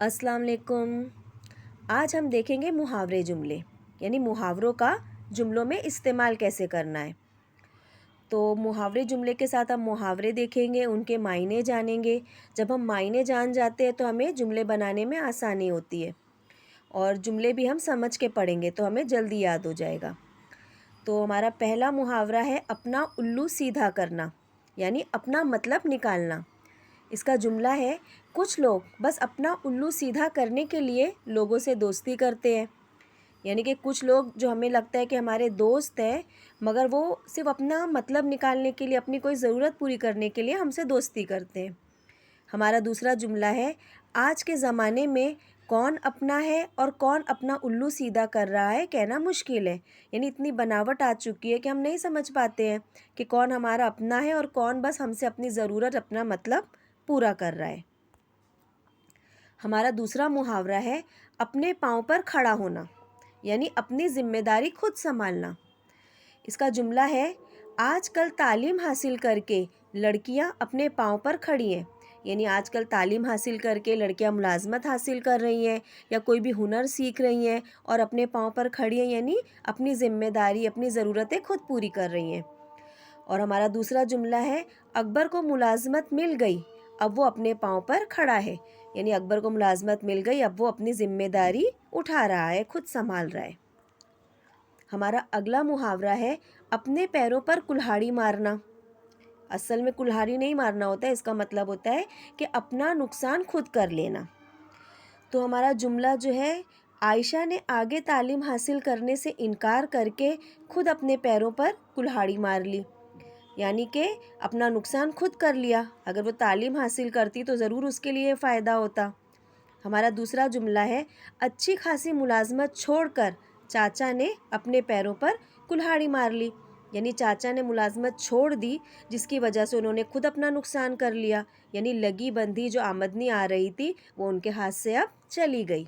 अस्सलाम वालेकुम। आज हम देखेंगे मुहावरे जुमले, यानी मुहावरों का जुमलों में इस्तेमाल कैसे करना है। तो मुहावरे जुमले के साथ हम मुहावरे देखेंगे, उनके मायने जानेंगे। जब हम मायने जान जाते हैं तो हमें जुमले बनाने में आसानी होती है और जुमले भी हम समझ के पढ़ेंगे तो हमें जल्दी याद हो जाएगा। तो हमारा पहला मुहावरा है अपना उल्लू सीधा करना, यानी अपना मतलब निकालना। इसका जुमला है, कुछ लोग बस अपना उल्लू सीधा करने के लिए लोगों से दोस्ती करते हैं। यानी कि कुछ लोग जो हमें लगता है कि हमारे दोस्त हैं, मगर वो सिर्फ अपना मतलब निकालने के लिए, अपनी कोई ज़रूरत पूरी करने के लिए हमसे दोस्ती करते हैं। हमारा दूसरा जुमला है, आज के ज़माने में कौन अपना है और कौन अपना उल्लू सीधा कर रहा है कहना मुश्किल है। यानी इतनी बनावट आ चुकी है कि हम नहीं समझ पाते हैं कि कौन हमारा अपना है और कौन बस हमसे अपनी ज़रूरत, अपना मतलब पूरा कर रहा है। हमारा दूसरा मुहावरा है अपने पाँव पर खड़ा होना, यानी अपनी जिम्मेदारी खुद संभालना। इसका जुमला है, आजकल तालीम हासिल करके लड़कियां अपने पाँव पर खड़ी हैं। यानी आजकल तालीम हासिल करके लड़कियां मुलाजमत हासिल कर रही हैं या कोई भी हुनर सीख रही हैं और अपने पाँव पर खड़ी हैं, यानी अपनी जिम्मेदारी, अपनी ज़रूरतें खुद पूरी कर रही हैं। और हमारा दूसरा जुमला है, अकबर को मुलाजमत मिल गई, अब वो अपने पाँव पर खड़ा है। यानी अकबर को मुलाजमत मिल गई, अब वो अपनी जिम्मेदारी उठा रहा है, खुद संभाल रहा है। हमारा अगला मुहावरा है अपने पैरों पर कुल्हाड़ी मारना। असल में कुल्हाड़ी नहीं मारना होता है, इसका मतलब होता है कि अपना नुकसान खुद कर लेना। तो हमारा जुमला जो है, आयशा ने आगे तालीम हासिल करने से इनकार करके खुद अपने पैरों पर कुल्हाड़ी मार ली। यानी कि अपना नुकसान खुद कर लिया। अगर वो तालीम हासिल करती तो ज़रूर उसके लिए फ़ायदा होता। हमारा दूसरा जुमला है, अच्छी खासी मुलाजमत छोड़कर चाचा ने अपने पैरों पर कुल्हाड़ी मार ली। यानी चाचा ने मुलाजमत छोड़ दी, जिसकी वजह से उन्होंने खुद अपना नुकसान कर लिया। यानी लगी बंधी जो आमदनी आ रही थी वो उनके हाथ से अब चली गई।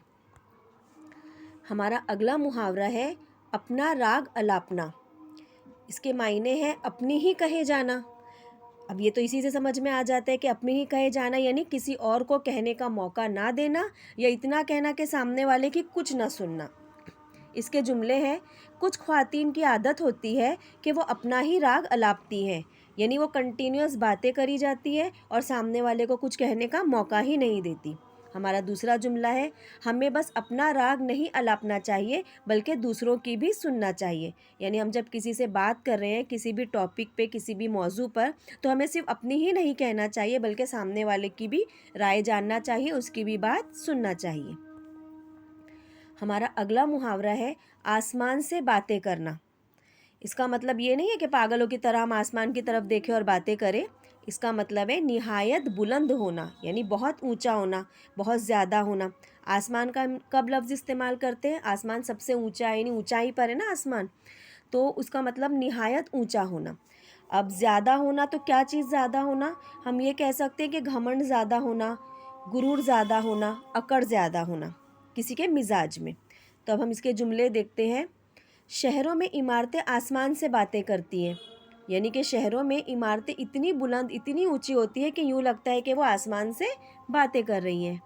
हमारा अगला मुहावरा है अपना राग अलापना। इसके मायने हैं अपनी ही कहे जाना। अब ये तो इसी से समझ में आ जाता है कि अपनी ही कहे जाना यानी किसी और को कहने का मौका ना देना या इतना कहना कि सामने वाले की कुछ ना सुनना। इसके जुमले हैं, कुछ ख्वातीन की आदत होती है कि वो अपना ही राग अलापती हैं। यानी वो कंटिन्यूअस बातें करी जाती है और सामने वाले को कुछ कहने का मौका ही नहीं देती। हमारा दूसरा जुमला है, हमें बस अपना राग नहीं अलापना चाहिए बल्कि दूसरों की भी सुनना चाहिए। यानी हम जब किसी से बात कर रहे हैं, किसी भी टॉपिक पे, किसी भी मौजू पर, तो हमें सिर्फ अपनी ही नहीं कहना चाहिए बल्कि सामने वाले की भी राय जानना चाहिए, उसकी भी बात सुनना चाहिए। हमारा अगला मुहावरा है आसमान से बातें करना। इसका मतलब ये नहीं है कि पागलों की तरह हम आसमान की तरफ देखें और बातें करें। इसका मतलब है निहायत बुलंद होना, यानी बहुत ऊंचा होना, बहुत ज़्यादा होना। आसमान का कब लफ्ज़ इस्तेमाल करते हैं? आसमान सबसे ऊंचा है, यानी ऊंचाई पर है ना आसमान, तो उसका मतलब निहायत ऊंचा होना। अब ज़्यादा होना, तो क्या चीज़ ज़्यादा होना? हम ये कह सकते हैं कि घमंड ज़्यादा होना, गुरूर ज़्यादा होना, अकड़ ज़्यादा होना किसी के मिजाज में। तो अब हम इसके जुमले देखते हैं। शहरों में इमारतें आसमान से बातें करती हैं। यानी कि शहरों में इमारतें इतनी बुलंद, इतनी ऊंची होती है कि यूँ लगता है कि वो आसमान से बातें कर रही हैं।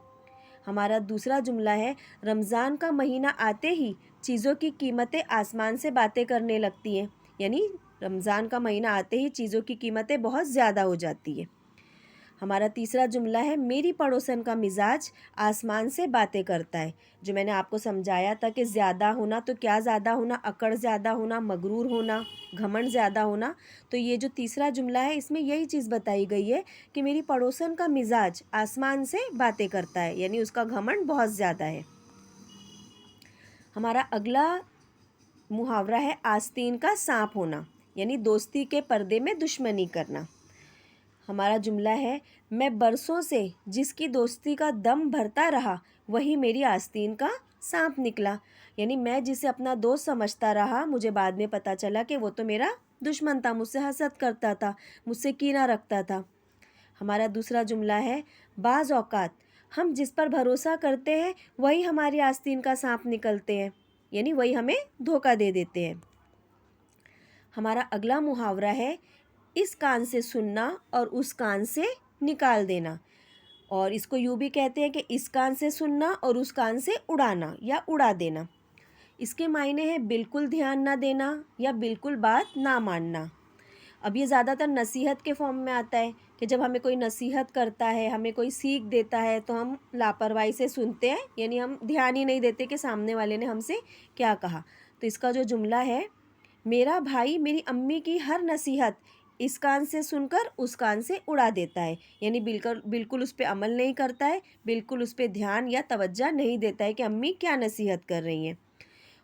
हमारा दूसरा जुमला है, रमज़ान का महीना आते ही चीज़ों की कीमतें आसमान से बातें करने लगती हैं। यानी रमज़ान का महीना आते ही चीज़ों की कीमतें बहुत ज़्यादा हो जाती है। हमारा तीसरा जुमला है, मेरी पड़ोसन का मिजाज आसमान से बातें करता है। जो मैंने आपको समझाया था कि ज़्यादा होना, तो क्या ज़्यादा होना? अकड़ ज़्यादा होना, मगरूर होना, घमंड ज़्यादा होना। तो ये जो तीसरा जुमला है इसमें यही चीज़ बताई गई है कि मेरी पड़ोसन का मिजाज आसमान से बातें करता है, यानी उसका घमंड बहुत ज़्यादा है। हमारा अगला मुहावरा है आस्तीन का सांप होना, यानी दोस्ती के पर्दे में दुश्मनी करना। हमारा जुमला है, मैं बरसों से जिसकी दोस्ती का दम भरता रहा वही मेरी आस्तीन का सांप निकला। यानी मैं जिसे अपना दोस्त समझता रहा, मुझे बाद में पता चला कि वो तो मेरा दुश्मन था, मुझसे हसद करता था, मुझसे कीना रखता था। हमारा दूसरा जुमला है, बाज़ औक़ात हम जिस पर भरोसा करते हैं वही हमारी आस्तीन का सांप निकलते हैं, यानी वही हमें धोखा दे देते हैं। हमारा अगला मुहावरा है, इस कान से सुनना और उस कान से निकाल देना। और इसको यूँ भी कहते हैं कि इस कान से सुनना और उस कान से उड़ाना या उड़ा देना। इसके मायने हैं बिल्कुल ध्यान ना देना या बिल्कुल बात ना मानना। अब ये ज़्यादातर नसीहत के फॉर्म में आता है कि जब हमें कोई नसीहत करता है, हमें कोई सीख देता है तो हम लापरवाही से सुनते हैं, यानी हम ध्यान ही नहीं देते कि सामने वाले ने हमसे क्या कहा। तो इसका जो जुमला है, मेरा भाई मेरी अम्मी की हर नसीहत इस कान से सुनकर उस कान से उड़ा देता है, यानी बिल्कुल बिल्कुल उस पर अमल नहीं करता है, बिल्कुल उस पर ध्यान या तवज्जो नहीं देता है कि अम्मी क्या नसीहत कर रही हैं।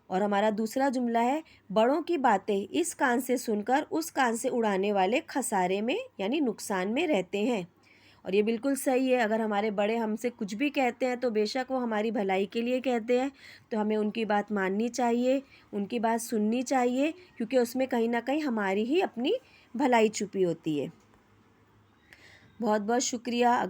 और हमारा दूसरा जुमला है, बड़ों की बातें इस कान से सुनकर उस कान से उड़ाने वाले खसारे में यानी नुकसान में रहते हैं। और ये बिल्कुल सही है। अगर हमारे बड़े हमसे कुछ भी कहते हैं तो बेशक वो हमारी भलाई के लिए कहते हैं, तो हमें उनकी बात माननी चाहिए, उनकी बात सुननी चाहिए, क्योंकि उसमें कहीं ना कहीं हमारी ही अपनी भलाई छुपी होती है। बहुत बहुत शुक्रिया।